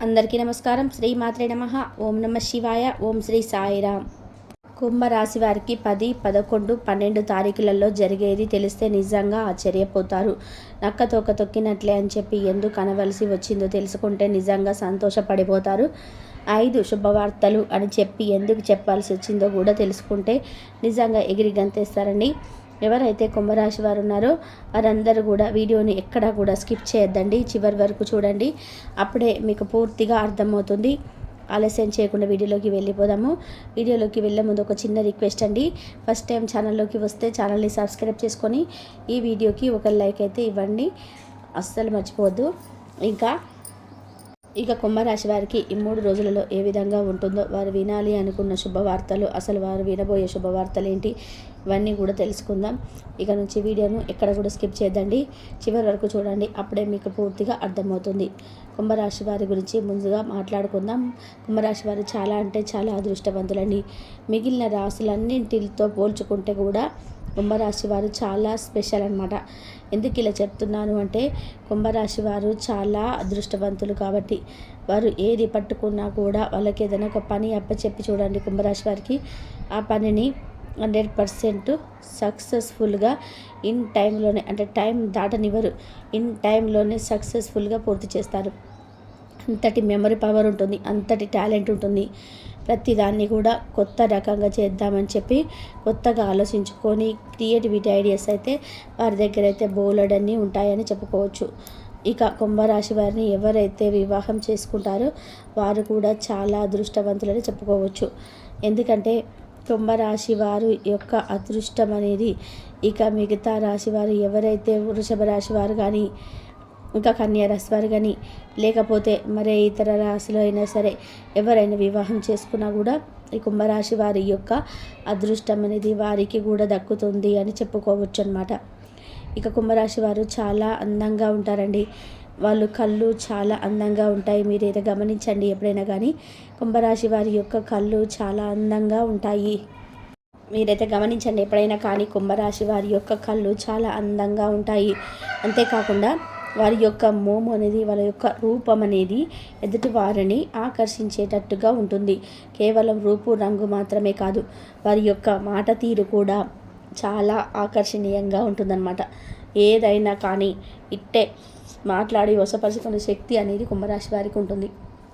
అందరికీ నమస్కారం. శ్రీ మాత్రే నమః. ఓం నమ శివాయ. ఓం శ్రీ సాయిరామ్. కుంభరాశి వారికి 10, 11, 12 తారీఖులలో జరిగేది తెలిస్తే నిజంగా ఆశ్చర్యపోతారు. నక్క తోక తొక్కినట్లే అని చెప్పి ఎందుకు అనవలసి వచ్చిందో తెలుసుకుంటే నిజంగా సంతోషపడిపోతారు. 5 శుభవార్తలు అని చెప్పి ఎందుకు చెప్పాల్సి వచ్చిందో కూడా తెలుసుకుంటే నిజంగా ఎగిరి గంతేస్తారండి. ఎవరైతే కుంభరాశి వారు ఉన్నారో వారందరూ కూడా వీడియోని ఎక్కడా కూడా స్కిప్ చేయొద్దండి, చివరి వరకు చూడండి. అప్పుడే మీకు పూర్తిగా అర్థమవుతుంది. ఆలస్యం చేయకుండా వీడియోలోకి వెళ్ళిపోదాము. వీడియోలోకి వెళ్ళే ముందు ఒక చిన్న రిక్వెస్ట్ అండి. ఫస్ట్ టైం ఛానల్లోకి వస్తే ఛానల్ని సబ్స్క్రైబ్ చేసుకొని ఈ వీడియోకి ఒక లైక్ అయితే ఇవ్వండి, అస్సలు మర్చిపోవద్దు. ఇక కుంభరాశి వారికి ఈ 3 రోజులలో ఏ విధంగా ఉంటుందో, వారు వినాలి అనుకున్న శుభవార్తలు, అసలు వారు వినబోయే శుభవార్తలు ఏంటి, ఇవన్నీ కూడా తెలుసుకుందాం. ఇక నుంచి వీడియోను ఎక్కడ కూడా స్కిప్ చేయద్దండి, చివరి వరకు చూడండి. అప్పుడే మీకు పూర్తిగా అర్థమవుతుంది. కుంభరాశి వారి గురించి ముందుగా మాట్లాడుకుందాం. కుంభరాశి వారు చాలా అంటే చాలా అదృష్టవంతులండి. మిగిలిన రాశులన్నింటితో పోల్చుకుంటే కూడా కుంభరాశి వారు చాలా స్పెషల్ అనమాట. ఎందుకు ఇలా చెప్తున్నాను అంటే, కుంభరాశి వారు చాలా అదృష్టవంతులు కాబట్టి వారు ఏది పట్టుకున్నా కూడా వాళ్ళకి ఏదైనా ఒక పని అప్పచెప్పి చూడండి, కుంభరాశి వారికి ఆ పనిని 100% సక్సెస్ఫుల్గా ఇన్ టైంలోనే, అంటే టైం దాటనివ్వరు, ఇన్ టైంలోనే సక్సెస్ఫుల్గా పూర్తి చేస్తారు. అంతటి మెమరీ పవర్ ఉంటుంది, అంతటి టాలెంట్ ఉంటుంది. ప్రతిదాన్ని కూడా కొత్త రకంగా చేద్దామని చెప్పి కొత్తగా ఆలోచించుకొని క్రియేటివిటీ ఐడియాస్ అయితే వారి దగ్గర అయితే బోలెడన్నీ ఉంటాయని చెప్పుకోవచ్చు. ఇక కుంభరాశి వారిని ఎవరైతే వివాహం చేసుకుంటారో వారు కూడా చాలా అదృష్టవంతులని చెప్పుకోవచ్చు. ఎందుకంటే కుంభరాశి వారు యొక్క అదృష్టం అనేది ఇక మిగతా రాశి వారు ఎవరైతే వృషభ రాశి వారు కానీ, ఇంకా కన్యా రాశి వారు కానీ, లేకపోతే మరే ఇతర రాశిలో అయినా సరే ఎవరైనా వివాహం చేసుకున్నా కూడా ఈ కుంభరాశి వారి యొక్క అదృష్టం అనేది వారికి కూడా దక్కుతుంది అని చెప్పుకోవచ్చు అన్నమాట. ఇక కుంభరాశి వారు చాలా అందంగా ఉంటారండి. వాళ్ళు కళ్ళు చాలా అందంగా ఉంటాయి. మీరైతే గమనించండి ఎప్పుడైనా కానీ, కుంభరాశి వారి యొక్క కళ్ళు చాలా అందంగా ఉంటాయి. మీరైతే గమనించండి ఎప్పుడైనా కానీ, కుంభరాశి వారి యొక్క కళ్ళు చాలా అందంగా ఉంటాయి. అంతేకాకుండా వారి యొక్క మోము అనేది, వాళ్ళ యొక్క రూపం అనేది ఎదుటి వారిని ఆకర్షించేటట్టుగా ఉంటుంది. కేవలం రూపు రంగు మాత్రమే కాదు, వారి యొక్క మాట తీరు కూడా చాలా ఆకర్షణీయంగా ఉంటుందన్నమాట. ఏదైనా కానీ ఇట్టే మాట్లాడి వశపరుచుకునే శక్తి అనేది కుంభరాశి వారికి ఉంటుంది.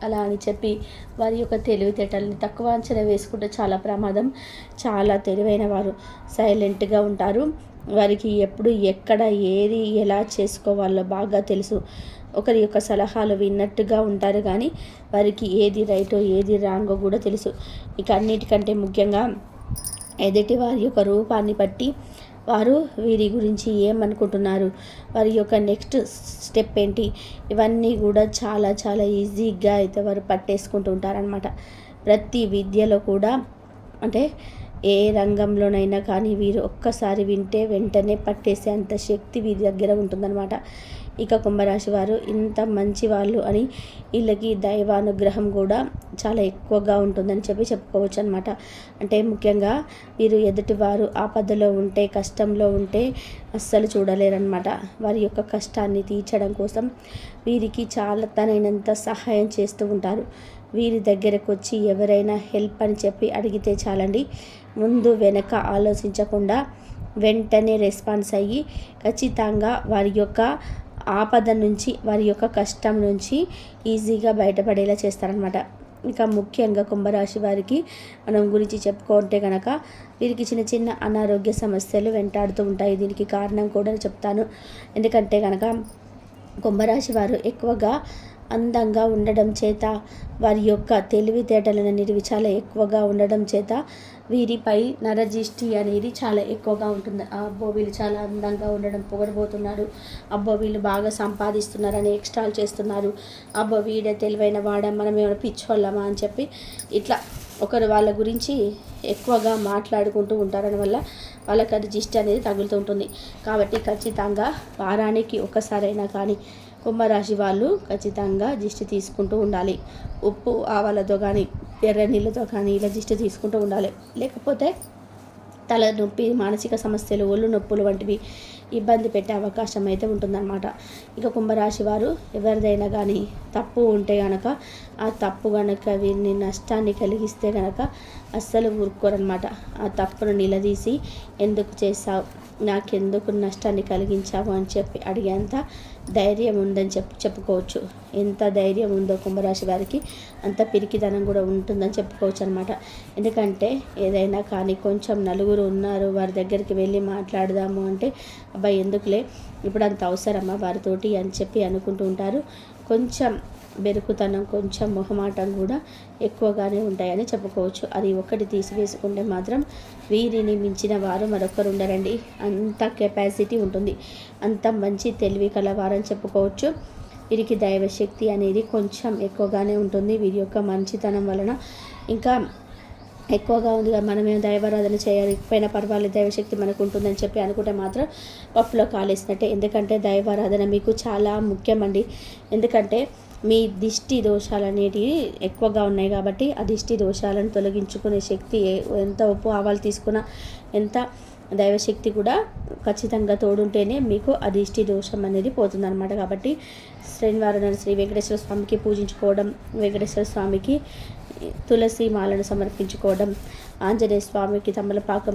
అలా అని చెప్పి వారి యొక్క తెలివితేటల్ని తక్కువ అంచనా వేసుకుంటే చాలా ప్రమాదం. చాలా తెలివైన వారు, సైలెంట్గా ఉంటారు. వారికి ఎప్పుడు ఎక్కడ ఏది ఎలా చేసుకోవాలో బాగా తెలుసు. ఒకరి యొక్క సలహాలు విన్నట్టుగా ఉంటారు కానీ వారికి ఏది రైటో ఏది రాంగో కూడా తెలుసు. ఇక అన్నిటికంటే ముఖ్యంగా ఎదుటి వారి యొక్క రూపాన్ని బట్టి వారు వీరి గురించి ఏమనుకుంటున్నారు, వారి యొక్క నెక్స్ట్ స్టెప్ ఏంటి, ఇవన్నీ కూడా చాలా చాలా ఈజీగా అయితే వారు పట్టేసుకుంటూ ఉంటారనమాట. ప్రతి విద్యలో కూడా, అంటే ఏ రంగంలోనైనా కానీ వీరు ఒక్కసారి వింటే వెంటనే పట్టేసే అంత శక్తి వీరి దగ్గర ఉంటుందన్నమాట. ఇక కుంభరాశి వారు ఇంత మంచి వాళ్ళు అని వీళ్ళకి దైవానుగ్రహం కూడా చాలా ఎక్కువగా ఉంటుందని చెప్పి చెప్పుకోవచ్చు అనమాట. అంటే ముఖ్యంగా వీరు ఎదుటివారు ఆపదలో ఉంటే, కష్టంలో ఉంటే అస్సలు చూడలేరన్నమాట. వారి యొక్క కష్టాన్ని తీర్చడం కోసం వీరికి చాలా తనైనంత సహాయం చేస్తూ ఉంటారు. వీరి దగ్గరకు వచ్చి ఎవరైనా హెల్ప్ అని చెప్పి అడిగితే చాలండి, ముందు వెనక ఆలోచించకుండా వెంటనే రెస్పాన్స్ అయ్యి ఖచ్చితంగా వారి యొక్క ఆపద నుంచి, వారి యొక్క కష్టం నుంచి ఈజీగా బయటపడేలా చేస్తారనమాట. ఇక ముఖ్యంగా కుంభరాశి వారికి మనం గురించి చెప్పుకుంటే కనుక వీరికి చిన్న చిన్న అనారోగ్య సమస్యలు వెంటాడుతూ ఉంటాయి. దీనికి కారణం కూడా చెప్తాను. ఎందుకంటే కనుక కుంభరాశి వారు ఎక్కువగా అందంగా ఉండడం చేత, వారి యొక్క తెలివితేటలను అనేవి చాలా ఎక్కువగా ఉండడం చేత వీరిపై నరజిష్టి అనేది చాలా ఎక్కువగా ఉంటుంది. అబ్బో వీళ్ళు చాలా అందంగా ఉండడం పొగడబోతున్నారు, అబ్బో వీళ్ళు బాగా సంపాదిస్తున్నారని ఎక్స్ట్రాల్ చేస్తున్నారు, అబ్బో వీడే తెలివైన వాడ, మనం ఏమైనా పిచ్చోళ్ళమా అని చెప్పి ఇట్లా ఒకరు వాళ్ళ గురించి ఎక్కువగా మాట్లాడుకుంటూ ఉంటారని వల్ల వాళ్ళకి అది జిష్టి అనేది తగులుతూ ఉంటుంది. కాబట్టి ఖచ్చితంగా వారానికి ఒకసారైనా కానీ కుంభరాశి వాళ్ళు ఖచ్చితంగా దిష్టి తీసుకుంటూ ఉండాలి. ఉప్పు ఆవాలతో కానీ, ఎర్ర నీళ్ళతో కానీ ఇలా దిష్టి తీసుకుంటూ ఉండాలి. లేకపోతే తలనొప్పి, మానసిక సమస్యలు, ఒళ్ళు నొప్పులు వంటివి ఇబ్బంది పెట్టే అవకాశం అయితే ఉంటుందన్నమాట. ఇక కుంభరాశి వారు ఎవరిదైనా కానీ తప్పు ఉంటే కనుక ఆ తప్పు కనుక వీరిని నష్టాన్ని కలిగిస్తే కనుక అస్సలు ఊరుకోరనమాట. ఆ తప్పును నిలదీసి ఎందుకు చేసావు, నాకెందుకు నష్టాన్ని కలిగించావు అని చెప్పి అడిగేంత ధైర్యం ఉందని చెప్పుకోవచ్చు. ఎంత ధైర్యం ఉందో కుంభరాశి వారికి అంత పిరికిదనం కూడా ఉంటుందని చెప్పుకోవచ్చు అనమాట. ఎందుకంటే ఏదైనా కానీ కొంచెం నలుగురు ఉన్నారు వారి దగ్గరికి వెళ్ళి మాట్లాడదాము అంటే అబ్బాయి ఎందుకులే ఇప్పుడు అంత అవసరమా వారితోటి అని చెప్పి అనుకుంటూ ఉంటారు. కొంచెం బెరుకుతనం, కొంచెం మొహమాటం కూడా ఎక్కువగానే ఉంటాయని చెప్పుకోవచ్చు. అది ఒకటి తీసివేసుకుంటే మాత్రం వీరిని మించిన వారు మరొకరు ఉండరండి. అంత కెపాసిటీ ఉంటుంది, అంత మంచి తెలివి కలవారని చెప్పుకోవచ్చు. వీరికి దైవశక్తి అనేది కొంచెం ఎక్కువగానే ఉంటుంది. వీరి యొక్క మంచితనం వలన ఇంకా ఎక్కువగా ఉంది. మనమేం దైవారాధన చేయకపోయినా పర్వాలేదు, దైవశక్తి మనకు ఉంటుందని చెప్పి అనుకుంటే మాత్రం పప్పులో కాలేసినట్టే. ఎందుకంటే దైవారాధన మీకు చాలా ముఖ్యమండి. ఎందుకంటే మీ దిష్టి దోషాలు అనేటివి ఎక్కువగా ఉన్నాయి కాబట్టి ఆ దిష్టి దోషాలను తొలగించుకునే శక్తి ఎంత ఉప్పు ఆవాలు తీసుకున్నా, ఎంత దైవశక్తి కూడా ఖచ్చితంగా తోడుంటేనే మీకు ఆ దిష్టి దోషం అనేది పోతుందన్నమాట. కాబట్టి శనివారం శ్రీ వెంకటేశ్వర స్వామికి పూజించుకోవడం, వెంకటేశ్వర స్వామికి తులసి మాలను సమర్పించుకోవడం, ఆంజనేయ స్వామికి తమలపాక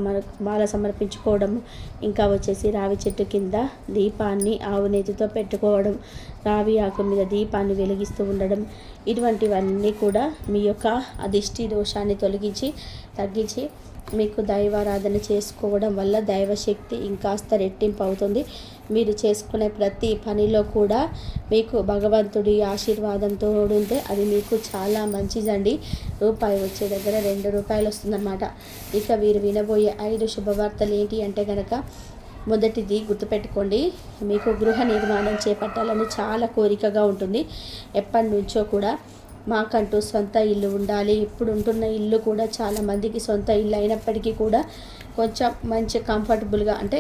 మాల సమర్పించుకోవడం, ఇంకా వచ్చేసి రావి చెట్టు కింద దీపాన్ని ఆవు నేతితో పెట్టుకోవడం, రావి ఆకు మీద దీపాన్ని వెలిగిస్తూ ఉండడం, ఇటువంటివన్నీ కూడా మీ యొక్క అదిష్టి దోషాన్ని తగ్గించి మీకు దైవారాధన చేసుకోవడం వల్ల దైవశక్తి ఇంకాస్త రెట్టింపు అవుతుంది. మీరు చేసుకునే ప్రతి పనిలో కూడా మీకు భగవంతుడి ఆశీర్వాదంతో ఉంటే అది మీకు చాలా మంచిదండి. రూపాయి వచ్చే దగ్గర 2 రూపాయలు వస్తుందన్నమాట. ఇక వీరు వినబోయే 5 శుభవార్తలు ఏంటి అంటే కనుక, మొదటిది గుర్తుపెట్టుకోండి, మీకు గృహ నిర్మాణం చేపట్టాలని చాలా కోరికగా ఉంటుంది. ఎప్పటి నుంచో కూడా మాకంటూ సొంత ఇల్లు ఉండాలి. ఇప్పుడు ఉంటున్న ఇల్లు కూడా చాలామందికి సొంత ఇల్లు అయినప్పటికీ కూడా కొంచెం మంచి కంఫర్టబుల్గా అంటే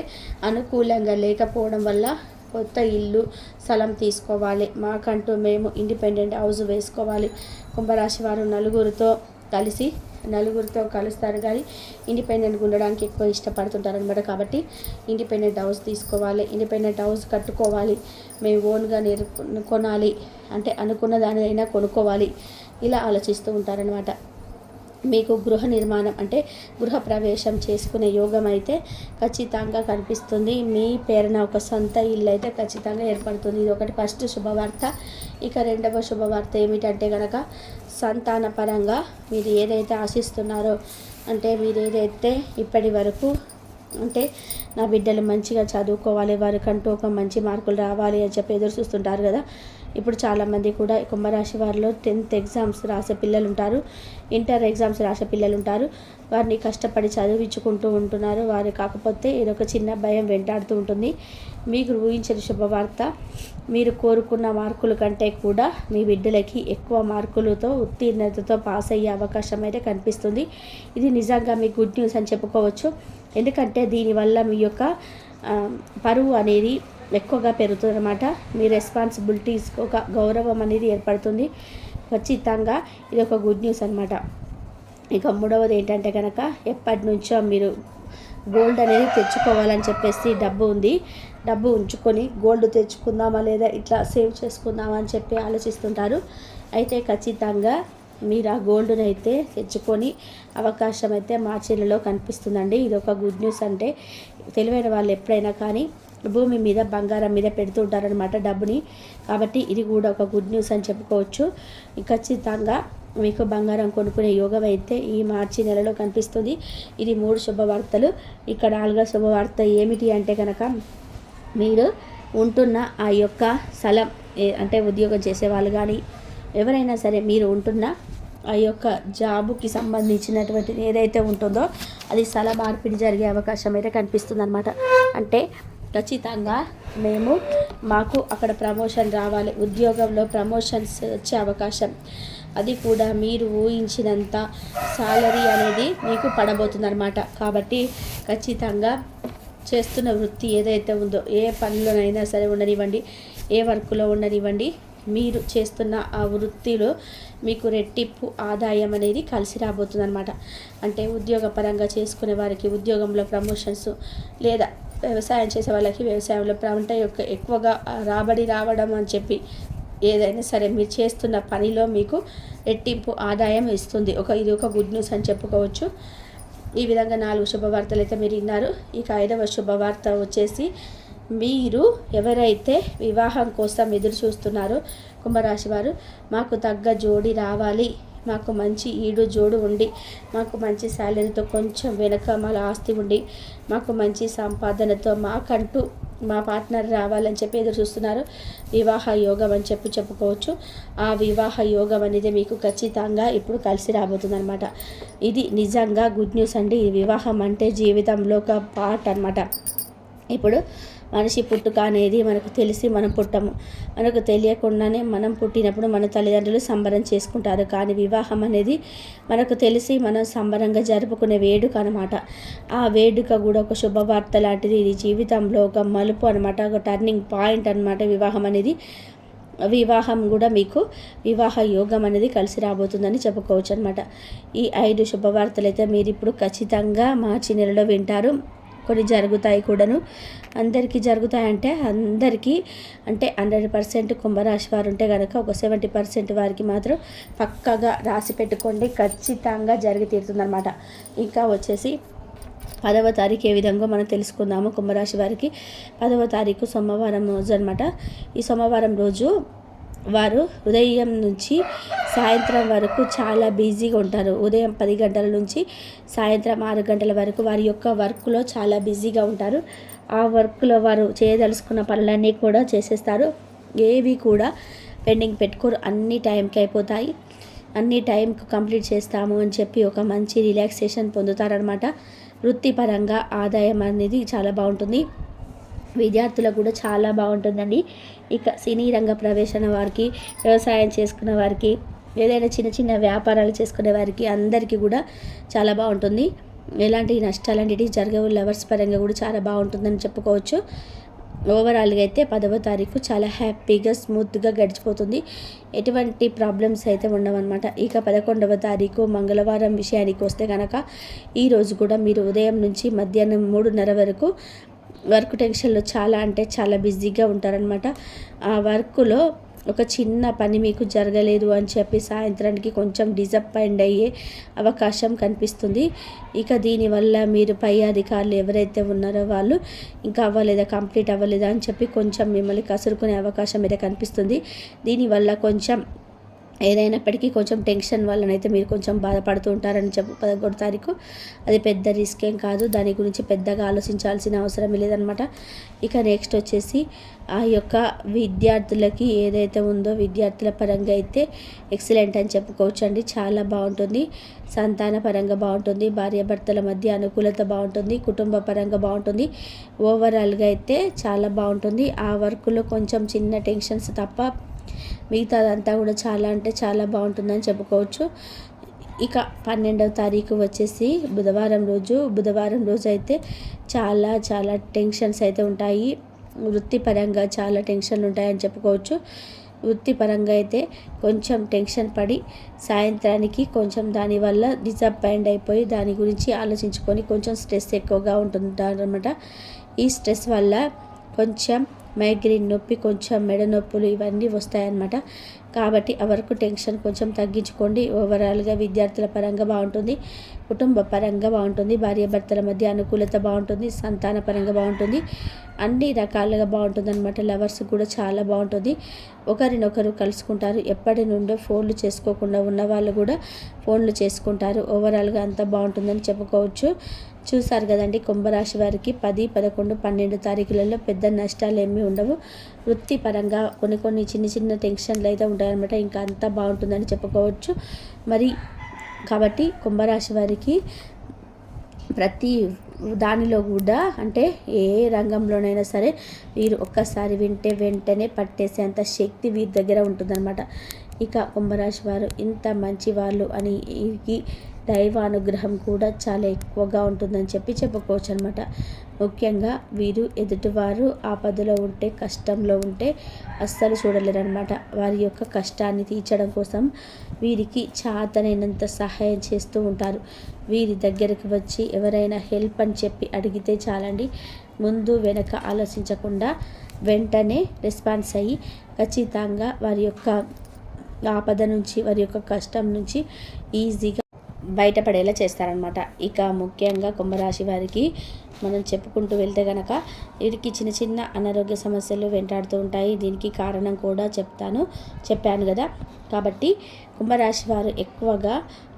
అనుకూలంగా లేకపోవడం వల్ల కొత్త ఇల్లు స్థలం తీసుకోవాలి, మాకంటూ మేము ఇండిపెండెంట్ హౌస్ వేసుకోవాలి. కుంభరాశి వారు నలుగురితో కలుస్తారు కానీ ఇండిపెండెంట్గా ఉండడానికి ఎక్కువ ఇష్టపడుతుంటారు అనమాట. కాబట్టి ఇండిపెండెంట్ హౌస్ తీసుకోవాలి, ఇండిపెండెంట్ హౌస్ కట్టుకోవాలి, మేము ఓన్గా కొనాలి అంటే అనుకున్న దానిదైనా కొనుక్కోవాలి, ఇలా ఆలోచిస్తూ ఉంటారనమాట. మీకు గృహ నిర్మాణం అంటే గృహ ప్రవేశం చేసుకునే యోగం అయితే ఖచ్చితంగా కనిపిస్తుంది. మీ పేరున ఒక సొంత ఇల్లు అయితే ఖచ్చితంగా ఏర్పడుతుంది. ఇది ఒకటి ఫస్ట్ శుభవార్త. ఇక రెండవ శుభవార్త ఏమిటంటే కనుక, సంతాన పరంగా మీరు ఏదైతే ఆశిస్తున్నారో, అంటే మీరు ఏదైతే ఇప్పటి వరకు అంటే నా బిడ్డలు మంచిగా చదువుకోవాలి, వారికంటూ ఒక మంచి మార్కులు రావాలి అని చెప్పి ఎదురు చూస్తుంటారు కదా. ఇప్పుడు చాలామంది కూడా కుంభరాశి వారిలో 10th ఎగ్జామ్స్ రాసే పిల్లలు ఉంటారు, ఇంటర్ ఎగ్జామ్స్ రాసే పిల్లలు ఉంటారు. వారిని కష్టపడి చదివించుకుంటూ ఉంటున్నారు. వారు కాకపోతే ఏదొక చిన్న భయం వెంటాడుతూ ఉంటుంది. మీకు ఊహించిన శుభవార్త, మీరు కోరుకున్న మార్కుల కంటే కూడా మీ బిడ్డలకి ఎక్కువ మార్కులతో ఉత్తీర్ణతతో పాస్ అయ్యే అవకాశం అయితే కనిపిస్తుంది. ఇది నిజంగా మీ గుడ్ న్యూస్ అని చెప్పుకోవచ్చు. ఎందుకంటే దీనివల్ల మీ యొక్క పరువు అనేది ఎక్కువగా పెరుగుతుంది అన్నమాట. మీ రెస్పాన్సిబిలిటీస్ ఒక గౌరవం అనేది ఏర్పడుతుంది. ఖచ్చితంగా ఇది ఒక గుడ్ న్యూస్ అనమాట. ఇక మూడవది ఏంటంటే కనుక, ఎప్పటి నుంచో మీరు గోల్డ్ అనేది తెచ్చుకోవాలని చెప్పేసి డబ్బు ఉంచుకొని గోల్డ్ తెచ్చుకుందామా లేదా ఇట్లా సేవ్ చేసుకుందామా అని చెప్పి ఆలోచిస్తుంటారు. అయితే ఖచ్చితంగా మీరు ఆ గోల్డ్ని అయితే తెచ్చుకొని అవకాశం అయితే మార్చి నెలలో కనిపిస్తుందండి. ఇది ఒక గుడ్ న్యూస్. అంటే తెలివైన వాళ్ళు ఎప్పుడైనా కానీ భూమి మీద బంగారం మీద పెడుతూ ఉంటారనమాట డబ్బుని. కాబట్టి ఇది కూడా ఒక గుడ్ న్యూస్ అని చెప్పుకోవచ్చు. ఖచ్చితంగా మీకు బంగారం కొనుక్కునే యోగం అయితే ఈ మార్చి నెలలో కనిపిస్తుంది. ఇది 3 శుభవార్తలు. ఇక 4వ శుభవార్త ఏమిటి అంటే కనుక, మీరు ఉంటున్న ఆ యొక్క స్థలం అంటే ఉద్యోగం చేసేవాళ్ళు కానీ ఎవరైనా సరే మీరు ఉంటున్న ఆ యొక్క జాబుకి సంబంధించినటువంటిది ఏదైతే ఉంటుందో అది స్థల మార్పిడి జరిగే అవకాశం అయితే కనిపిస్తుంది అనమాట. అంటే ఖచ్చితంగా మాకు అక్కడ ప్రమోషన్ రావాలి, ఉద్యోగంలో ప్రమోషన్స్ వచ్చే అవకాశం, అది కూడా మీరు ఊహించినంత సాలరీ అనేది మీకు పడబోతుందన్నమాట. కాబట్టి ఖచ్చితంగా చేస్తున్న వృత్తి ఏదైతే ఉందో, ఏ పనిలోనైనా సరే ఉండనివ్వండి, ఏ వర్క్లో ఉండనివ్వండి, మీరు చేస్తున్న ఆ వృత్తిలో మీకు రెట్టింపు ఆదాయం అనేది కలిసి రాబోతుంది అనమాట. అంటే ఉద్యోగపరంగా చేసుకునే వారికి ఉద్యోగంలో ప్రమోషన్స్, లేదా వ్యవసాయం చేసే వాళ్ళకి వ్యవసాయంలో పంట యొక్క ఎక్కువగా రాబడి రావడం అని చెప్పి, ఏదైనా సరే మీరు చేస్తున్న పనిలో మీకు రెట్టింపు ఆదాయం ఇస్తుంది. ఇది ఒక గుడ్ న్యూస్ అని చెప్పుకోవచ్చు. ఈ విధంగా 4 శుభవార్తలు అయితే మీరు విన్నారు. ఇక 5వ శుభవార్త వచ్చేసి, మీరు ఎవరైతే వివాహం కోసం ఎదురు చూస్తున్నారో కుంభరాశి వారు, మాకు తగ్గ జోడి రావాలి, మాకు మంచి ఈడు జోడు ఉండి, మాకు మంచి శాలరీతో కొంచెం వెనకమాల ఆస్తి ఉండి, మాకు మంచి సంపాదనతో మాకంటూ మా పార్ట్నర్ రావాలని చెప్పి ఎదురు చూస్తున్నారు. వివాహ యోగం అని చెప్పుకోవచ్చు. ఆ వివాహ యోగం అనేది మీకు ఖచ్చితంగా ఇప్పుడు కలిసి రాబోతుంది అనమాట. ఇది నిజంగా గుడ్ న్యూస్ అండి. ఈ వివాహం అంటే జీవితంలో ఒక పార్ట్ అనమాట. ఇప్పుడు మనిషి పుట్టుక అనేది మనకు తెలిసి మనం పుట్టము, మనకు తెలియకుండానే మనం పుట్టినప్పుడు మన తల్లిదండ్రులు సంబరం చేసుకుంటారు. కానీ వివాహం అనేది మనకు తెలిసి మనం సంబరంగా జరుపుకునే వేడుక అనమాట. ఆ వేడుక కూడా ఒక శుభవార్త లాంటిది. ఇది జీవితంలో ఒక మలుపు అనమాట, ఒక టర్నింగ్ పాయింట్ అనమాట వివాహం అనేది. వివాహం కూడా మీకు వివాహ యోగం అనేది కలిసి రాబోతుందని చెప్పుకోవచ్చు అనమాట. ఈ 5 శుభవార్తలు అయితే మీరు ఇప్పుడు ఖచ్చితంగా మార్చి నెలలో వింటారు. కొన్ని జరుగుతాయి కూడాను. అందరికీ జరుగుతాయంటే అందరికీ అంటే 100% కుంభరాశి వారు ఉంటే కనుక ఒక 70% వారికి మాత్రం పక్కాగా రాసి పెట్టుకోండి, ఖచ్చితంగా జరిగి తీరుతుందన్నమాట. ఇంకా వచ్చేసి 10వ తారీఖు ఏ విధంగా మనం తెలుసుకుందాము. కుంభరాశి వారికి 10వ తారీఖు సోమవారం రోజు అనమాట. ఈ సోమవారం రోజు వారు ఉదయం నుంచి సాయంత్రం వరకు చాలా బిజీగా ఉంటారు. ఉదయం 10 గంటల నుంచి సాయంత్రం 6 గంటల వరకు వారి యొక్క వర్క్లో చాలా బిజీగా ఉంటారు. ఆ వర్క్లో వారు చేయదలుచుకున్న పనులన్నీ కూడా చేసేస్తారు. ఏవి కూడా పెండింగ్ పెట్టుకోరు. అన్ని టైంకి అయిపోతాయి, అన్ని టైంకి కంప్లీట్ చేస్తాము అని చెప్పి ఒక మంచి రిలాక్సేషన్ పొందుతారనమాట. వృత్తిపరంగా ఆదాయం అనేది చాలా బాగుంటుంది. విద్యార్థులకు కూడా చాలా బాగుంటుందండి. ఇక సినీ రంగ ప్రవేశన వారికి, వ్యవసాయం చేసుకున్న వారికి, ఏదైనా చిన్న చిన్న వ్యాపారాలు చేసుకునే వారికి అందరికీ కూడా చాలా బాగుంటుంది. ఎలాంటి నష్టాలు అనేవి జరగవు. లవర్స్ పరంగా కూడా చాలా బాగుంటుందని చెప్పుకోవచ్చు. ఓవరాల్గా అయితే 10వ తారీఖు చాలా హ్యాపీగా స్మూత్గా గడిచిపోతుంది. ఎటువంటి ప్రాబ్లమ్స్ అయితే ఉండవన్నమాట. ఇక 11వ తారీఖు మంగళవారం విషయానికి వస్తే కనుక ఈరోజు కూడా మీరు ఉదయం నుంచి మధ్యాహ్నం 3:30 వరకు వర్క్ టెన్షన్లో చాలా అంటే చాలా బిజీగా ఉంటారనమాట. ఆ వర్క్లో ఒక చిన్న పని మీకు జరగలేదు అని చెప్పి సాయంత్రానికి కొంచెం డిసప్పాయింట్ అయ్యే అవకాశం కనిపిస్తుంది. ఇక దీనివల్ల మీరు పై అధికారులు ఎవరైతే ఉన్నారో వాళ్ళు ఇంకా కంప్లీట్ అవ్వలేదా అని చెప్పి కొంచెం మిమ్మల్ని కసురుకునే అవకాశం అయితే కనిపిస్తుంది. దీనివల్ల కొంచెం ఏదైనప్పటికీ కొంచెం టెన్షన్ వల్లనైతే మీరు కొంచెం బాధపడుతూ ఉంటారని చెప్పి 11వ తారీఖు అది పెద్ద రిస్క్ ఏం కాదు. దాని గురించి పెద్దగా ఆలోచించాల్సిన అవసరం లేదనమాట. ఇక నెక్స్ట్ వచ్చేసి ఆ యొక్క విద్యార్థులకి ఏదైతే ఉందో విద్యార్థుల పరంగా అయితే ఎక్సలెంట్ అని చెప్పుకోవచ్చు అండి. చాలా బాగుంటుంది. సంతాన పరంగా బాగుంటుంది, భార్యాభర్తల మధ్య అనుకూలత బాగుంటుంది, కుటుంబ పరంగా బాగుంటుంది. ఓవరాల్గా అయితే చాలా బాగుంటుంది. ఆ వర్క్లో కొంచెం చిన్న టెన్షన్స్ తప్ప మిగతాదంతా కూడా చాలా అంటే చాలా బాగుంటుందని చెప్పుకోవచ్చు. ఇక 12వ తారీఖు వచ్చేసి బుధవారం రోజు అయితే చాలా చాలా టెన్షన్స్ అయితే ఉంటాయి. వృత్తిపరంగా చాలా టెన్షన్లు ఉంటాయని చెప్పుకోవచ్చు. వృత్తిపరంగా అయితే కొంచెం టెన్షన్ పడి సాయంత్రానికి కొంచెం దానివల్ల డిసప్పాయింట్ అయిపోయి దాని గురించి ఆలోచించుకొని కొంచెం స్ట్రెస్ ఎక్కువగా ఉంటుందన్నమాట. ఈ స్ట్రెస్ వల్ల కొంచెం మైగ్రేన్ నొప్పి, కొంచెం మెడ నొప్పులు ఇవన్నీ వస్తాయన్నమాట. కాబట్టి ఆ వరకు టెన్షన్ కొంచెం తగ్గించుకోండి. ఓవరాల్గా విద్యార్థుల పరంగా బాగుంటుంది, కుటుంబ పరంగా బాగుంటుంది, భార్యాభర్తల మధ్య అనుకూలత బాగుంటుంది, సంతాన పరంగా బాగుంటుంది, అన్ని రకాలుగా బాగుంటుంది అనమాట. లవర్స్ కూడా చాలా బాగుంటుంది. ఒకరినొకరు కలుసుకుంటారు. ఎప్పటి నుండో ఫోన్లు చేసుకోకుండా ఉన్న వాళ్ళు కూడా ఫోన్లు చేసుకుంటారు. ఓవరాల్గా అంతా బాగుంటుందని చెప్పుకోవచ్చు. చూసారు కదండి, కుంభరాశి వారికి 10, 11, 12 తారీఖులలో పెద్ద నష్టాలు ఏమీ ఉండవు. వృత్తిపరంగా కొన్ని చిన్న టెన్షన్లు అయితే ఉంటాయన్నమాట. ఇంకా అంతా బాగుంటుందని చెప్పుకోవచ్చు. మరి కాబట్టి కుంభరాశి వారికి ప్రతి దానిలో కూడా అంటే ఏ రంగంలోనైనా సరే వీరు ఒక్కసారి వింటే వెంటనే పట్టేసేంత శక్తి వీరి దగ్గర ఉంటుందన్నమాట. ఇక కుంభరాశి వారు ఇంత మంచి వాళ్ళు అని దైవానుగ్రహం కూడా చాలా ఎక్కువగా ఉంటుందని చెప్పుకోవచ్చు అనమాట. ముఖ్యంగా వీరు ఎదుటివారు ఆపదలో ఉంటే, కష్టంలో ఉంటే అస్సలు చూడలేరనమాట. వారి యొక్క కష్టాన్ని తీర్చడం కోసం వీరికి చాతనైనంత సహాయం చేస్తూ ఉంటారు. వీరి దగ్గరికి వచ్చి ఎవరైనా హెల్ప్ అని చెప్పి అడిగితే చాలండి, ముందు వెనక ఆలోచించకుండా వెంటనే రెస్పాన్స్ అయ్యి ఖచ్చితంగా వారి యొక్క ఆపద నుంచి, వారి యొక్క కష్టం నుంచి ఈజీగా బయటపడేలా చేస్తారనమాట. ఇక ముఖ్యంగా కుంభరాశి వారికి మనం చెప్పుకుంటూ వెళ్తే కనుక వీరికి చిన్న చిన్న అనారోగ్య సమస్యలు వెంటాడుతూ ఉంటాయి. దీనికి కారణం కూడా చెప్పాను కదా. కాబట్టి కుంభరాశి వారు ఎక్కువగా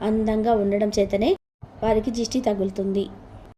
అందంగా ఉండడం చేతనే వారికి దిష్టి తగులుతుంది.